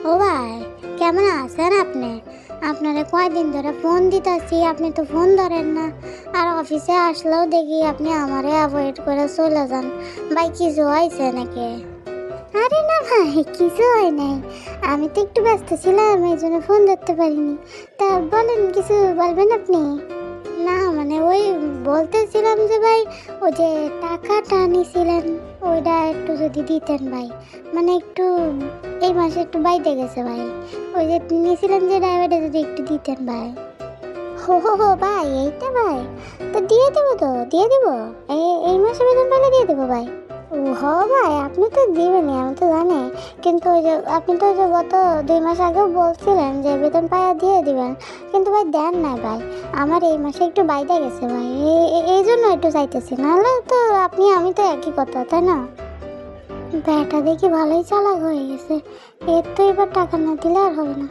ও ভাই, কেমন আছেন আপনি? আপনারে কয়দিন ধরে ফোন দিতেছি, আপনি তো ফোন ধরেন না। আর অফিসে আসলেও দেখি আপনি আমারে অ্যাভয়েড করে চলে যান। ভাই, কিছু হয়েছে নাকি? আরে না ভাই, কিছু হয় নাই। আমি তো একটু ব্যস্ত ছিলাম, এই জন্য ফোন ধরতে পারিনি। তা বলেন, কিছু বলবেন আপনি? না মানে ওই বলতেছিলাম যে ভাই, ওই যে টাকাটা নিছিলেন, ওইটা একটু যদি দিতেন ভাই। মানে একটু এই মাসে একটু বাইতে গেছে ভাই। ওই যে নিছিলেন যে ড্রাইভারটা যদি একটু দিতেন ভাই। হো ভাই, এইটা ভাই, তো দিয়ে দেবো, তো দিয়ে দেবো। এই এই মাসে বেতন পেলে দিয়ে দেবো ভাই। ও হ ভাই, আপনি তো দিবেনই, আমি তো জানি। কিন্তু ওই যে আপনি তো ওই যে গত 2 মাস আগেও বলছিলেন যে বেতন পাইয়া দিয়ে দিবেন, কিন্তু ভাই দেন না ভাই। আমার এই মাসে একটু বাইরে গেছে ভাই, এই জন্য একটু চাইতেছি, নাহলে তো আপনি আমি তো একই কথা, তাই না? ব্যাটা দেখি ভালোই চালাক হয়ে গেছে। এর তো এবার টাকা না দিলে আর হবে না।